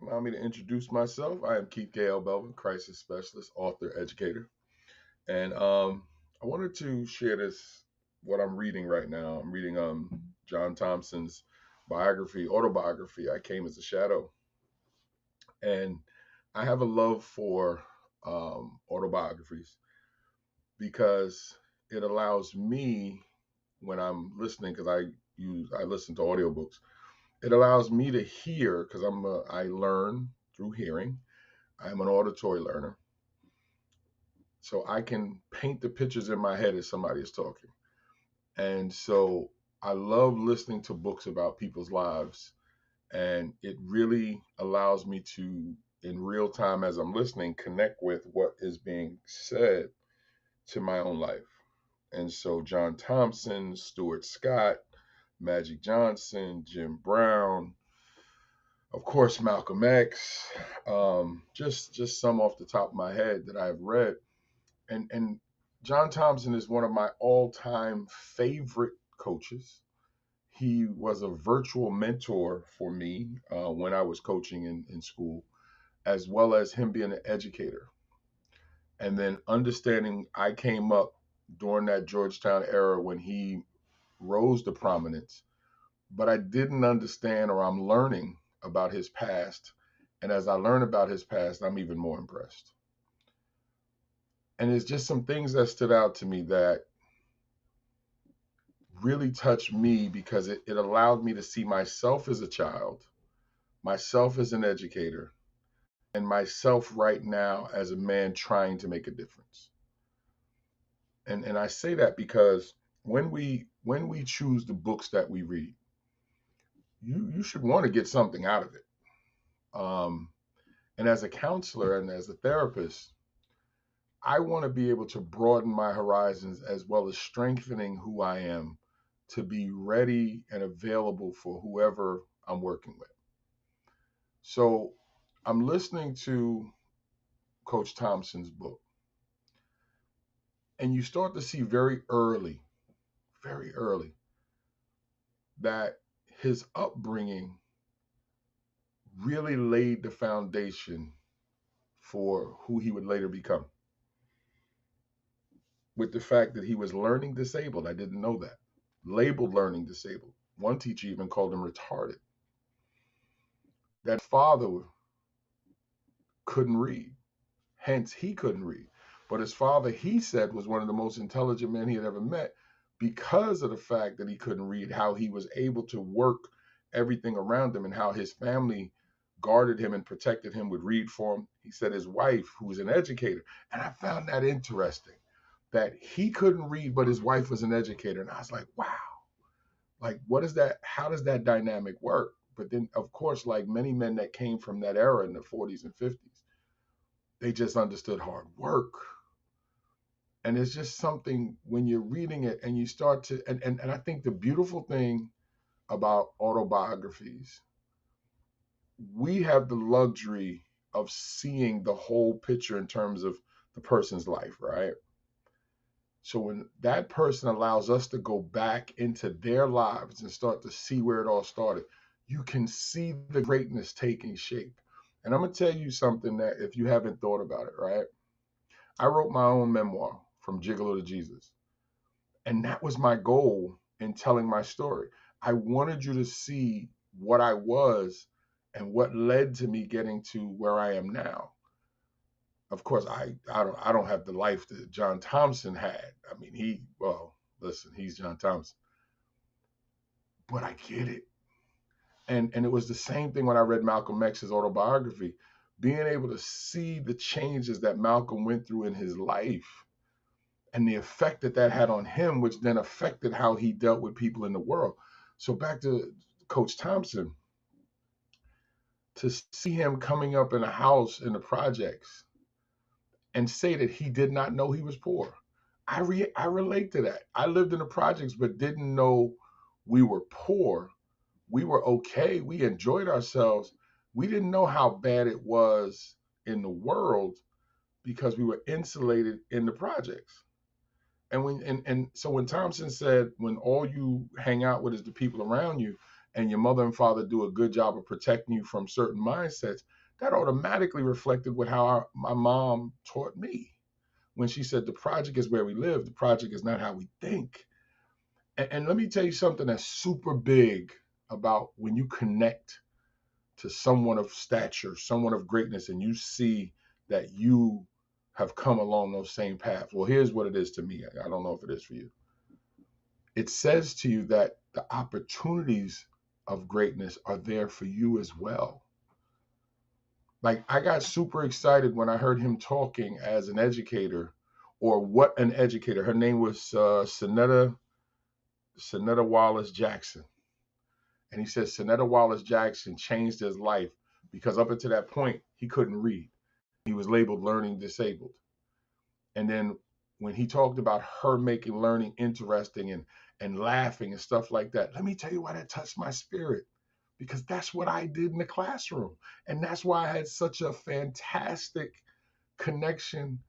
Allow me to introduce myself. I am Keith Gale Belvin, crisis specialist, author, educator. And I wanted to share what I'm reading right now. I'm reading John Thompson's autobiography, I Came as a Shadow. And I have a love for autobiographies because it allows me, when I'm listening, because I listen to audiobooks, it allows me to hear, because I learn through hearing. I'm an auditory learner, so I can paint the pictures in my head as somebody is talking. And so I love listening to books about people's lives, and it really allows me to, in real time as I'm listening, connect with what is being said to my own life. And so John Thompson, Stuart Scott, Magic Johnson, Jim Brown, of course Malcolm X, just some off the top of my head that I've read. And John Thompson is one of my all-time favorite coaches. He was a virtual mentor for me when I was coaching in school, as well as him being an educator. And then understanding, I came up during that Georgetown era when he rose to prominence, but I didn't understand, or I'm learning about his past. And as I learn about his past, I'm even more impressed. And it's just some things that stood out to me that really touched me because it allowed me to see myself as a child, myself as an educator, and myself right now as a man trying to make a difference. And I say that because when we choose the books that we read, you should want to get something out of it. Um, and as a counselor and as a therapist, I want to be able to broaden my horizons as well as strengthening who I am to be ready and available for whoever I'm working with. So I'm listening to Coach Thompson's book, and you start to see very early, that his upbringing really laid the foundation for who he would later become. With the fact that he was learning disabled, I didn't know that. Labeled learning disabled. One teacher even called him retarded. That father couldn't read, hence he couldn't read. But his father, he said, was one of the most intelligent men he had ever met because of the fact that he couldn't read, how he was able to work everything around him and how his family guarded him and protected him, would read for him. He said his wife, who was an educator, and I found that interesting, that he couldn't read, but his wife was an educator. And I was like, wow, like, what is that? How does that dynamic work? But then, of course, like many men that came from that era in the 40s and 50s, they just understood hard work. And it's just something when you're reading it and you start to, and I think the beautiful thing about autobiographies, we have the luxury of seeing the whole picture in terms of the person's life, right? So when that person allows us to go back into their lives and start to see where it all started, you can see the greatness taking shape. And I'm going to tell you something that if you haven't thought about it, right? I wrote my own memoir, From Gigolo to Jesus. And that was my goal in telling my story. I wanted you to see what I was and what led to me getting to where I am now. Of course, I don't have the life that John Thompson had. I mean, listen, he's John Thompson, but I get it. And it was the same thing when I read Malcolm X's autobiography, being able to see the changes that Malcolm went through in his life and the effect that that had on him, which then affected how he dealt with people in the world. So back to Coach Thompson, to see him coming up in a house in the projects and say that he did not know he was poor. I relate to that. I lived in the projects but didn't know we were poor. We were okay. We enjoyed ourselves. We didn't know how bad it was in the world because we were insulated in the projects. And so when Thompson said, when all you hang out with is the people around you, and your mother and father do a good job of protecting you from certain mindsets, that automatically reflected with how my mom taught me when she said the project is where we live, the project is not how we think. And let me tell you something that's super big about when you connect to someone of stature, someone of greatness, and you see that you have come along those same paths. Well, here's what it is to me. I don't know if it is for you. It says to you that the opportunities of greatness are there for you as well. Like, I got super excited when I heard him talking as an educator, or what an educator. Her name was Sonetta Wallace Jackson. And he says Sonetta Wallace Jackson changed his life because up until that point, he couldn't read. He was labeled learning disabled. And then when he talked about her making learning interesting and laughing and stuff like that, let me tell you why that touched my spirit. Because that's what I did in the classroom. And that's why I had such a fantastic connection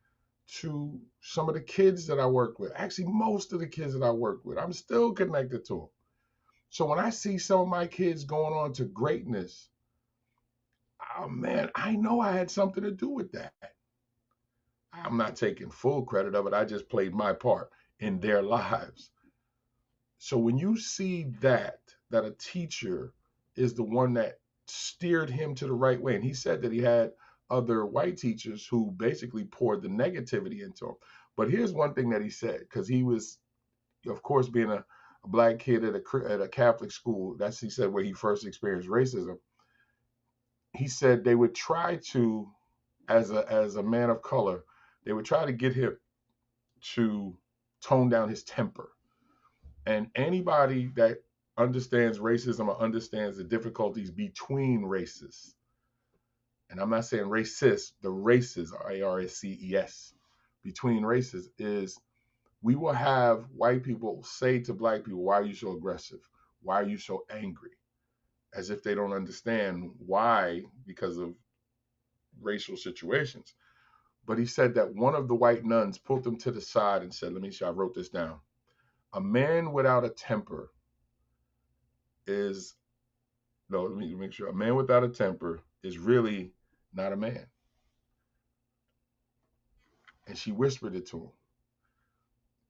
to some of the kids that I worked with. Actually, most of the kids that I worked with, I'm still connected to them. So when I see some of my kids going on to greatness, oh man, I know I had something to do with that. I'm not taking full credit of it. I just played my part in their lives. So when you see that a teacher is the one that steered him to the right way, and he said that he had other white teachers who basically poured the negativity into him. But here's one thing that he said, because he was, of course, being a black kid at a Catholic school. That's, he said, where he first experienced racism. He said they would try to, as a man of color, they would try to get him to tone down his temper. And anybody that understands racism or understands the difficulties between races, and I'm not saying racist, the races, ARSCES, between races, is we will have white people say to black people, why are you so aggressive? Why are you so angry? As if they don't understand why, because of racial situations. But he said that one of the white nuns pulled him to the side and said, let me see, I wrote this down. A man without a temper is, no, let me make sure. A man without a temper is really not a man. And she whispered it to him.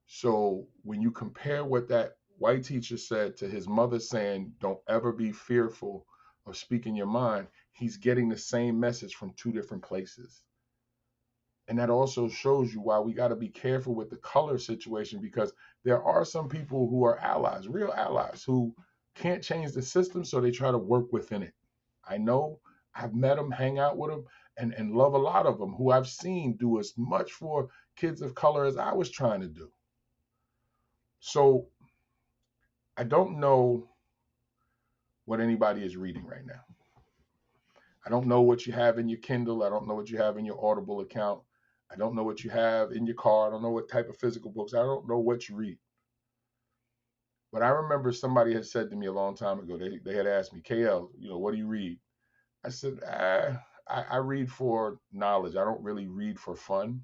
So when you compare what that white teacher said to his mother saying, don't ever be fearful of speaking your mind, he's getting the same message from two different places. And that also shows you why we got to be careful with the color situation, because there are some people who are allies, real allies, who can't change the system, so they try to work within it. I know, I've met them, hang out with them, and love a lot of them who I've seen do as much for kids of color as I was trying to do. So I don't know what anybody is reading right now. I don't know what you have in your Kindle. I don't know what you have in your Audible account. I don't know what you have in your car. I don't know what type of physical books. I don't know what you read. But I remember somebody had said to me a long time ago, they had asked me, KL, what do you read? I said, I read for knowledge. I don't really read for fun,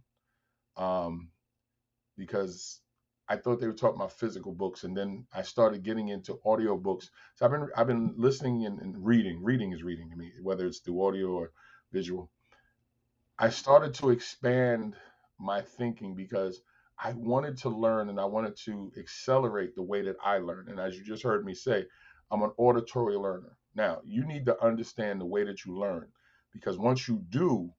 because I thought they were talking about physical books, and then I started getting into audio books. So I've been listening and reading. Reading is reading to me, whether it's through audio or visual. I started to expand my thinking because I wanted to learn and I wanted to accelerate the way that I learn. And as you just heard me say, I'm an auditory learner. Now, you need to understand the way that you learn, because once you do,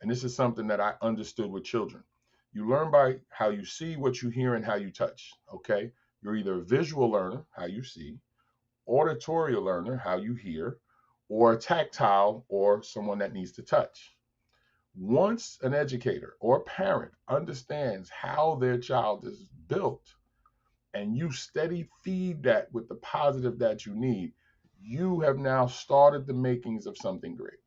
and this is something that I understood with children, you learn by how you see, what you hear, and how you touch. Okay? You're either a visual learner, how you see, auditory learner, how you hear, or a tactile, or someone that needs to touch. Once an educator or parent understands how their child is built, and you steady feed that with the positive that you need, you have now started the makings of something great.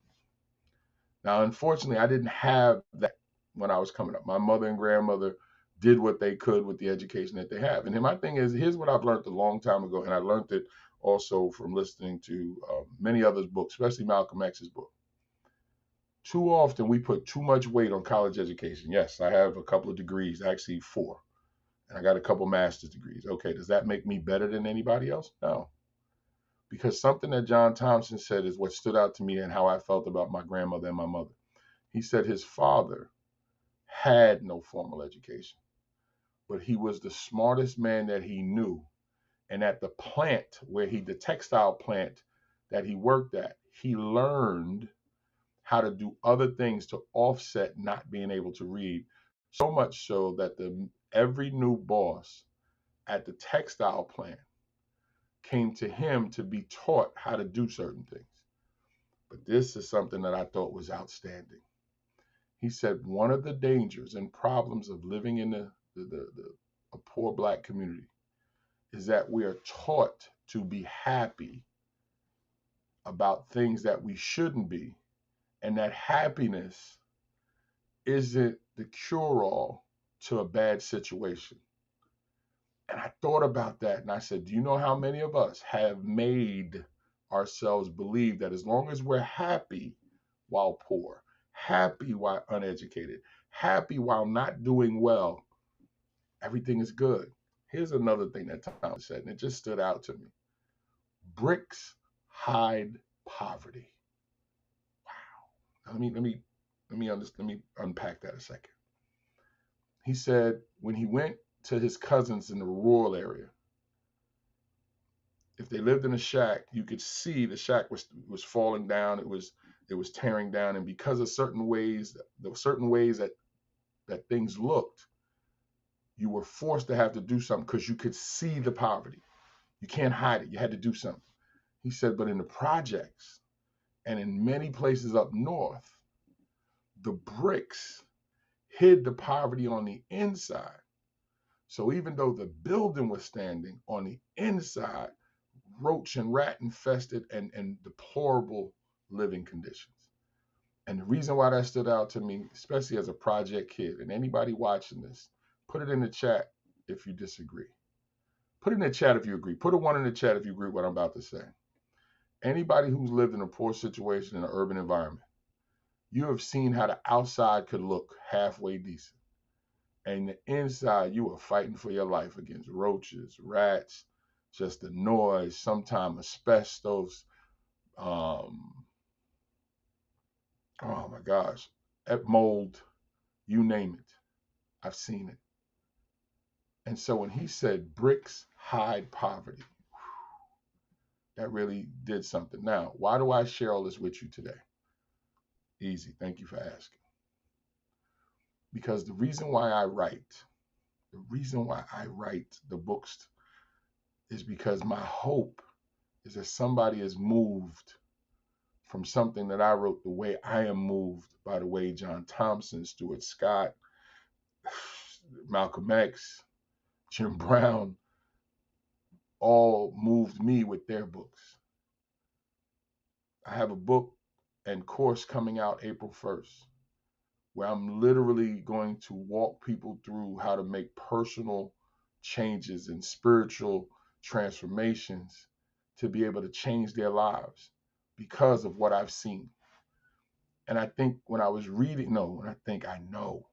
Now, unfortunately, I didn't have that when I was coming up. My mother and grandmother did what they could with the education that they have. And my thing is, here's what I've learned a long time ago, and I learned it also from listening to many others' books, especially Malcolm X's book. Too often we put too much weight on college education. Yes, I have a couple of degrees, actually 4, and I got a couple master's degrees. Okay, does that make me better than anybody else? No. because something that John Thompson said is what stood out to me and how I felt about my grandmother and my mother. He said his father had no formal education, but he was the smartest man that he knew. And at the plant the textile plant that he worked at, he learned how to do other things to offset not being able to read. So much so that every new boss at the textile plant came to him to be taught how to do certain things. But this is something that I thought was outstanding. He said one of the dangers and problems of living in a poor black community is that we are taught to be happy about things that we shouldn't be, and that happiness isn't the cure-all to a bad situation. And I thought about that and I said, do you know how many of us have made ourselves believe that as long as we're happy while poor, happy while uneducated, happy while not doing well, everything is good? Here's another thing that Tom said, and it just stood out to me. Bricks hide poverty. Wow. Now let me unpack that a second. He said when he went to his cousins in the rural area, if they lived in a shack, you could see the shack was falling down. It was tearing down, and because of certain ways, that things looked, you were forced to have to do something because you could see the poverty. You can't hide it. You had to do something. He said, but in the projects and in many places up north, the bricks hid the poverty on the inside. So even though the building was standing, on the inside, roach and rat infested and deplorable living conditions. And the reason why that stood out to me, especially as a project kid, and anybody watching this, put it in the chat if you disagree. Put it in the chat if you agree. Put a 1 in the chat if you agree with what I'm about to say. Anybody who's lived in a poor situation in an urban environment, you have seen how the outside could look halfway decent. And the inside, you are fighting for your life against roaches, rats, just the noise, sometimes asbestos. Oh my gosh, mold, you name it. I've seen it. And so when he said bricks hide poverty, that really did something. Now, why do I share all this with you today? Easy. Thank you for asking. Because the reason why I write the books is because my hope is that somebody is moved from something that I wrote the way I am moved by the way John Thompson, Stuart Scott, Malcolm X, Jim Brown all moved me with their books. I have a book and course coming out April 1st where I'm literally going to walk people through how to make personal changes and spiritual transformations to be able to change their lives because of what I've seen. And I think when I was reading, I know,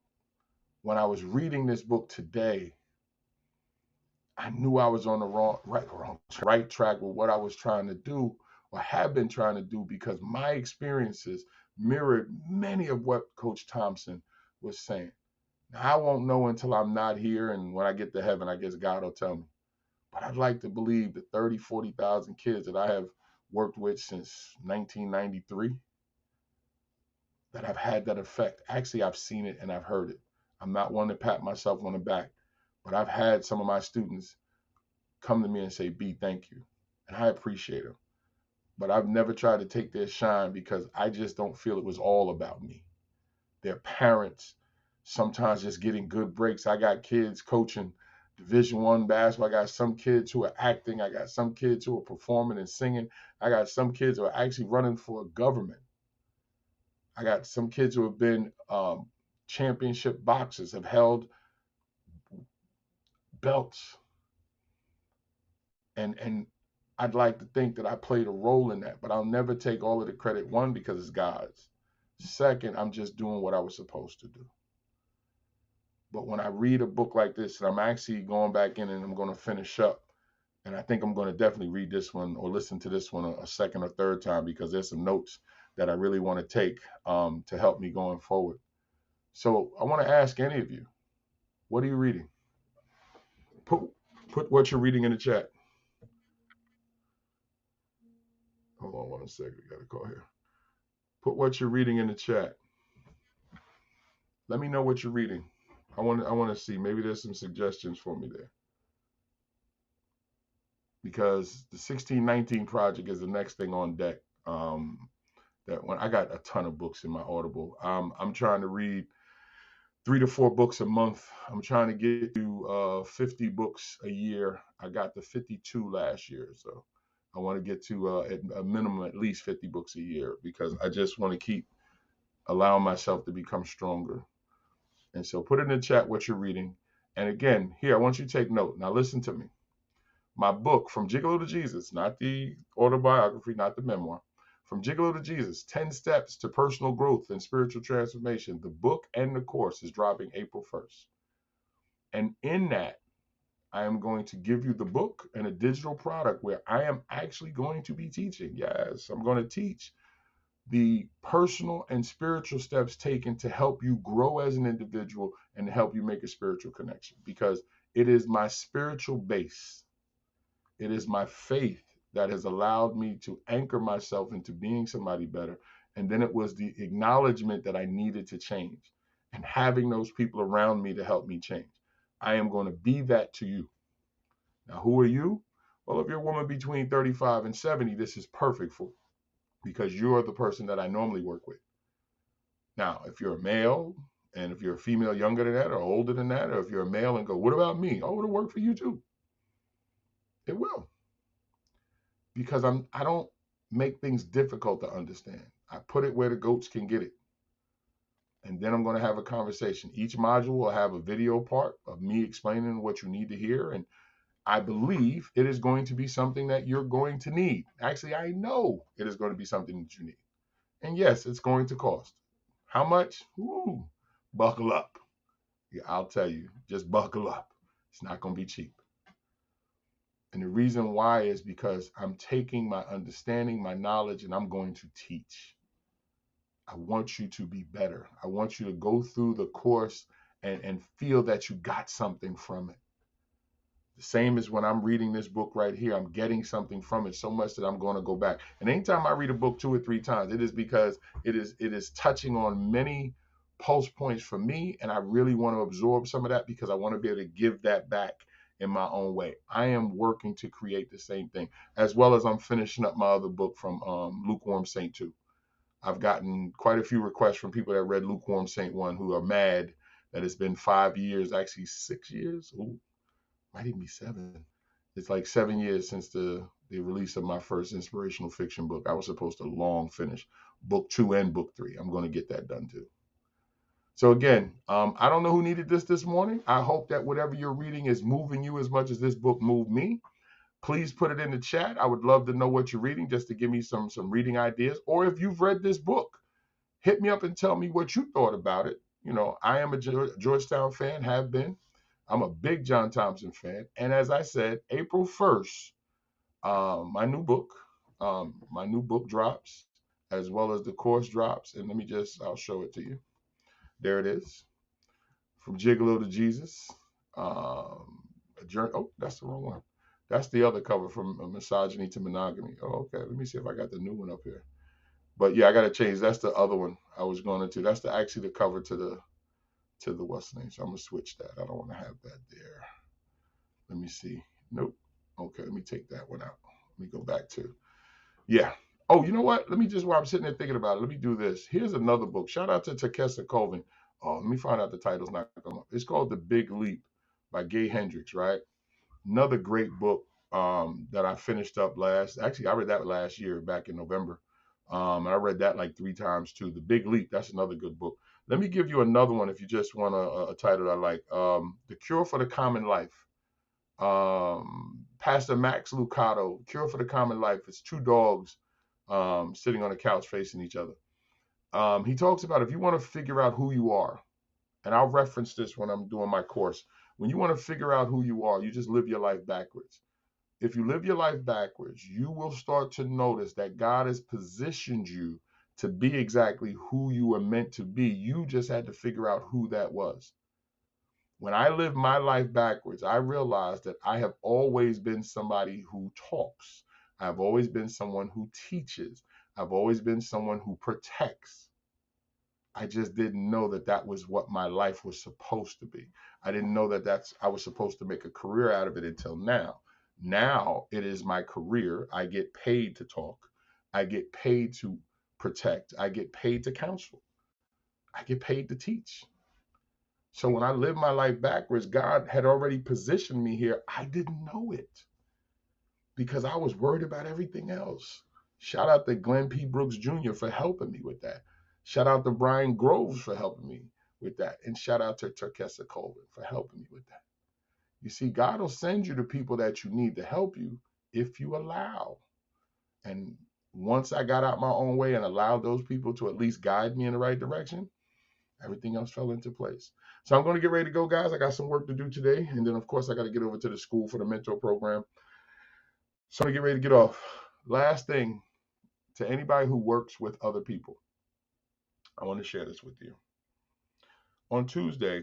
when I was reading this book today, I knew I was on the right track with what I was trying to do or have been trying to do, because my experiences mirrored many of what Coach Thompson was saying. Now, I won't know until I'm not here, and when I get to heaven, I guess God will tell me. But I'd like to believe the 30, 40,000 kids that I have worked with since 1993, that have had that effect. Actually, I've seen it and I've heard it. I'm not one to pat myself on the back, but I've had some of my students come to me and say, B, thank you. And I appreciate them. But I've never tried to take their shine because I just don't feel it was all about me. Their parents, sometimes just getting good breaks. I got kids coaching Division I basketball. I got some kids who are acting. I got some kids who are performing and singing. I got some kids who are actually running for government. I got some kids who have been championship boxers, have held belts. And I'd like to think that I played a role in that, but I'll never take all of the credit. One, because it's God's. Second, I'm just doing what I was supposed to do. But when I read a book like this, and I'm actually going back in and I'm going to finish up And I think I'm going to definitely read this one or listen to this one a second or third time because there's some notes that I really want to take to help me going forward. So I want to ask any of you, what are you reading? Put put what you're reading in the chat. Hold on one second. We got a call here. Put what you're reading in the chat. Let me know what you're reading. I want to see. Maybe there's some suggestions for me there. Because the 1619 project is the next thing on deck. That when I got a ton of books in my Audible. I'm trying to read 3 to 4 books a month. I'm trying to get to 50 books a year. I got to 52 last year, so I want to get to at a minimum at least 50 books a year because I just want to keep allowing myself to become stronger. And so put in the chat what you're reading. And again, here I want you to take note. Now listen to me. My book, From Gigolo to Jesus, not the autobiography, not the memoir. From Gigolo to Jesus, 10 Steps to Personal Growth and Spiritual Transformation. The book and the course is dropping April 1st. And in that, I am going to give you the book and a digital product where I am actually going to be teaching. Yes, I'm going to teach the personal and spiritual steps taken to help you grow as an individual and to help you make a spiritual connection because it is my spiritual base. It is my faith that has allowed me to anchor myself into being somebody better. And then it was the acknowledgement that I needed to change and having those people around me to help me change. I am going to be that to you. Now, who are you? Well, if you're a woman between 35 and 70, this is perfect for because you're the person that I normally work with. Now, if you're a male and if you're a female younger than that or older than that, or if you're a male and go, what about me? Oh, it'll work for you too. It will. Because I don't make things difficult to understand. I put it where the goats can get it. And then I'm going to have a conversation. Each module will have a video part of me explaining what you need to hear. And I believe it is going to be something that you're going to need. Actually, I know it is going to be something that you need. And yes, it's going to cost. How much? Ooh, buckle up. Yeah, I'll tell you, just buckle up. It's not going to be cheap. And the reason why is because I'm taking my understanding, my knowledge, and I'm going to teach. I want you to be better. I want you to go through the course and feel that you got something from it. The same as when I'm reading this book right here, I'm getting something from it so much that I'm going to go back. And anytime I read a book 2 or 3 times, it is because it is touching on many pulse points for me, and I really want to absorb some of that because I want to be able to give that back in my own way. I am working to create the same thing, as well as I'm finishing up my other book from Lukewarm Saint 2. I've gotten quite a few requests from people that read Lukewarm Saint 1 who are mad that it's been 5 years, actually 6 years. Ooh, might even be 7. It's like 7 years since the release of my first inspirational fiction book. I was supposed to long finish book 2 and book 3. I'm going to get that done too. So again, I don't know who needed this morning. I hope that whatever you're reading is moving you as much as this book moved me. Please put it in the chat. I would love to know what you're reading just to give me some reading ideas. Or if you've read this book, hit me up and tell me what you thought about it. You know, I am a Georgetown fan, have been. I'm a big John Thompson fan. And as I said, April 1st, my new book drops, as well as the course drops. And I'll show it to you. There it is. From Gigolo to Jesus. A journey. Oh, that's the wrong one. That's the other cover, From Misogyny to Monogamy. Oh, okay. Let me see if I got the new one up here. But yeah, I got to change. That's the other one I was going into. That's actually the cover to the what's the name. So I'm gonna switch that. I don't want to have that there. Let me see. Nope. Okay, let me take that one out. Let me go back to yeah. Oh, you know what? Let me just while I'm sitting there thinking about it, let me do this. Here's another book. Shout out to Takesa Colvin. Oh, let me find out the title's not coming up. It's called The Big Leap by Gay Hendricks, right? Another great book that I finished up actually I read that last year back in November. I read that like 3 times too. The Big Leap, that's another good book. Let me give you another one if you just want a title I like. The Cure for the Common Life. Pastor Max Lucado, Cure for the Common Life. It's 2 dogs sitting on a couch facing each other. He talks about if you want to figure out who you are, and I'll reference this when I'm doing my course. When you want to figure out who you are, you just live your life backwards. if you live your life backwards, you will start to notice that God has positioned you to be exactly who you were meant to be. You just had to figure out who that was. When I lived my life backwards, I realized that I have always been somebody who talks. I've always been someone who teaches. I've always been someone who protects. I just didn't know that that was what my life was supposed to be. I didn't know that I was supposed to make a career out of it until now. Now it is my career. I get paid to talk. I get paid to protect. I get paid to counsel. I get paid to teach. So when I lived my life backwards, God had already positioned me here. I didn't know it because I was worried about everything else. Shout out to Glenn P. Brooks Jr. for helping me with that. Shout out to Brian Groves for helping me with that. And shout out to Turkessa Colvin for helping me with that. You see, God will send you the people that you need to help you if you allow. And once I got out my own way and allowed those people to at least guide me in the right direction, everything else fell into place. So I'm going to get ready to go, guys. I got some work to do today. And then, of course, I got to get over to the school for the mentor program. So I'm going to get ready to get off. Last thing, to anybody who works with other people, I want to share this with you. On Tuesday,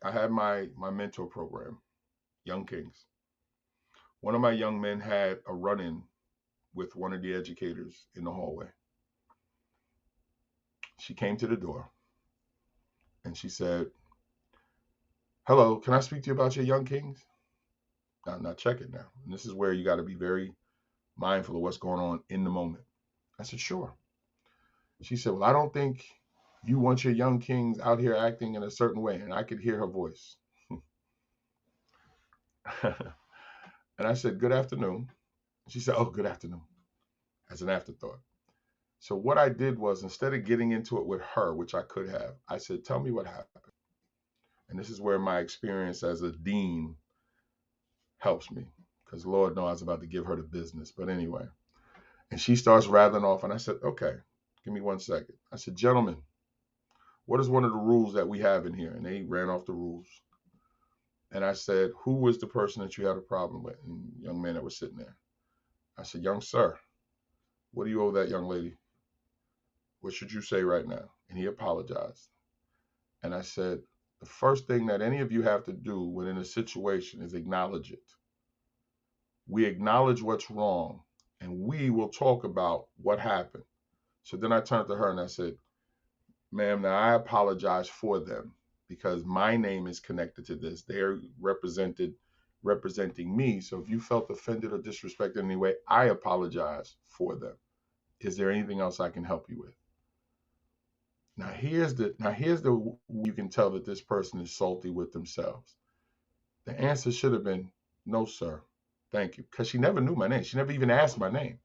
I had my mentor program, Young Kings. One of my young men had a run-in with one of the educators in the hallway. She came to the door and she said, "Hello, can I speak to you about your Young Kings?" Now check it now. And this is where you got to be very mindful of what's going on in the moment. I said, "Sure." She said, "Well, I don't think you want your Young Kings out here acting in a certain way." And I could hear her voice. And I said, "Good afternoon." She said, "Oh, good afternoon," as an afterthought. So what I did was, instead of getting into it with her, which I could have, I said, "Tell me what happened." And this is where my experience as a dean helps me, because Lord knows I was about to give her the business. But anyway, and she starts rattling off, and I said, "Okay, give me 1 second." I said, "Gentlemen, what is one of the rules that we have in here?" And they ran off the rules. And I said, "Who was the person that you had a problem with?" And young man that was sitting there. I said, "Young sir, what do you owe that young lady? What should you say right now?" And he apologized. And I said, "The first thing that any of you have to do when in a situation is acknowledge it. We acknowledge what's wrong, and we will talk about what happened." So then I turned to her and I said, "Ma'am, now I apologize for them because my name is connected to this. They're representing me. So if you felt offended or disrespected in any way, I apologize for them. Is there anything else I can help you with?" Now here's the you can tell that this person is salty with themselves. The answer should have been, "No, sir. Thank you." Because she never knew my name. She never even asked my name.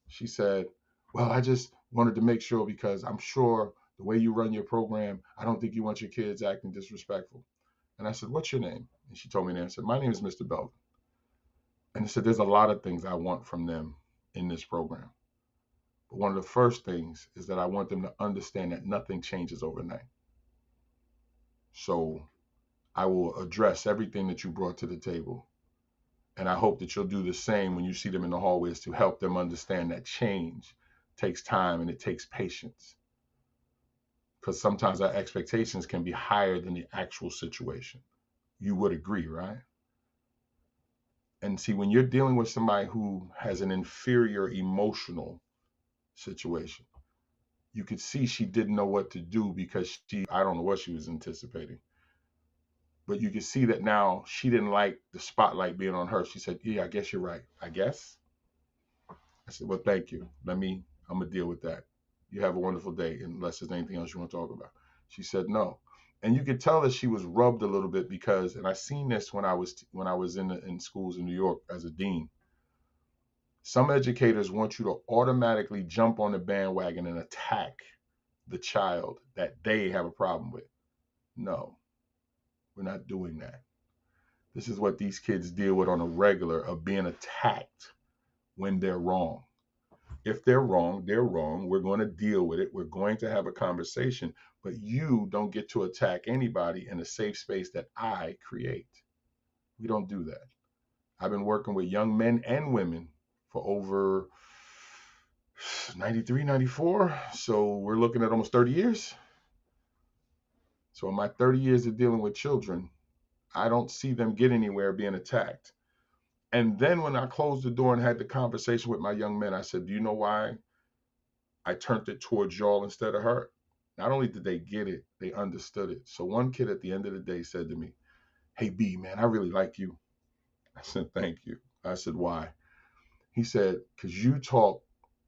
She said, "Well, I just wanted to make sure because I'm sure the way you run your program, I don't think you want your kids acting disrespectful." And I said, "What's your name?" And she told me the answer. "My name is Mr. Belvin." And I said, "There's a lot of things I want from them in this program. But one of the first things is that I want them to understand that nothing changes overnight. So I will address everything that you brought to the table. And I hope that you'll do the same when you see them in the hallways to help them understand that change takes time and it takes patience. Because sometimes our expectations can be higher than the actual situation." You would agree, right? And see, when you're dealing with somebody who has an inferior emotional situation, you could see she didn't know what to do because I don't know what she was anticipating. But you could see that now she didn't like the spotlight being on her. She said, "Yeah, I guess you're right. I guess." I said, "Well, thank you. I'm going to deal with that. You have a wonderful day, unless there's anything else you want to talk about." She said, "No." And you could tell that she was rubbed a little bit because, and I seen this when I was in schools in New York as a dean. Some educators want you to automatically jump on the bandwagon and attack the child that they have a problem with. No, we're not doing that. This is what these kids deal with on a regular, of being attacked when they're wrong. If they're wrong, they're wrong. We're going to deal with it. We're going to have a conversation, but you don't get to attack anybody in a safe space that I create. We don't do that. I've been working with young men and women for over 93, 94. So we're looking at almost 30 years. So in my 30 years of dealing with children, I don't see them get anywhere being attacked. And then when I closed the door and had the conversation with my young men, I said, do you know why I turned it towards y'all instead of her? Not only did they get it, they understood it. So one kid at the end of the day said to me, hey, B, man, I really like you. I said, thank you. I said, why? He said, because you talk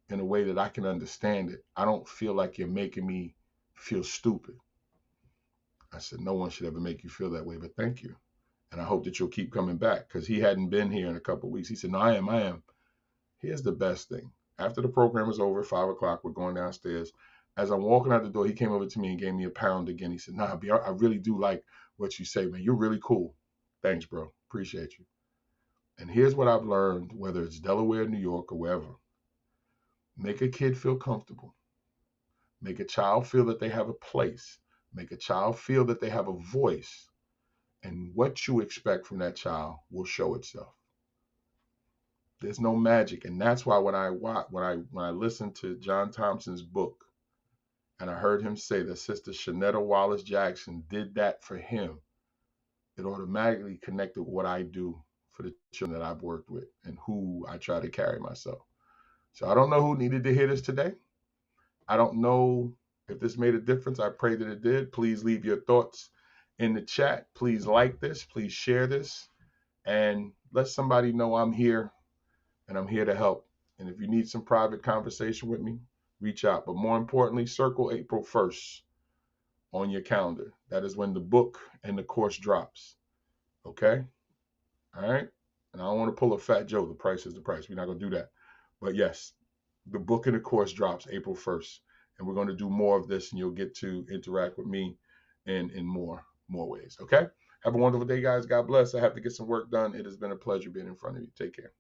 in a way that I can understand it. I don't feel like you're making me feel stupid. I said, no one should ever make you feel that way, but thank you. And I hope that you'll keep coming back, because he hadn't been here in a couple of weeks. He said, no, I am. Here's the best thing. After the program was over, 5 o'clock, we're going downstairs. As I'm walking out the door, he came over to me and gave me a pound again. He said, nah, B, I really do like what you say, man. You're really cool. Thanks, bro. Appreciate you. And here's what I've learned, whether it's Delaware, New York, or wherever. Make a kid feel comfortable. Make a child feel that they have a place. Make a child feel that they have a voice. And what you expect from that child will show itself. There's no magic. And that's why when I listened to John Thompson's book, and I heard him say that Sister Shanetta Wallace Jackson did that for him, it automatically connected what I do for the children that I've worked with and who I try to carry myself. So I don't know who needed to hear this today. I don't know if this made a difference. I pray that it did. Please leave your thoughts in the chat. Please like this. Please share this. And let somebody know I'm here and I'm here to help. And if you need some private conversation with me, reach out. But more importantly, circle April 1st on your calendar. That is when the book and the course drops. Okay? All right? And I don't want to pull a fat Joe. The price is the price. We're not going to do that. But yes, the book and the course drops April 1st. And we're going to do more of this, and you'll get to interact with me in more ways. Okay? Have a wonderful day, guys. God bless. I have to get some work done. It has been a pleasure being in front of you. Take care.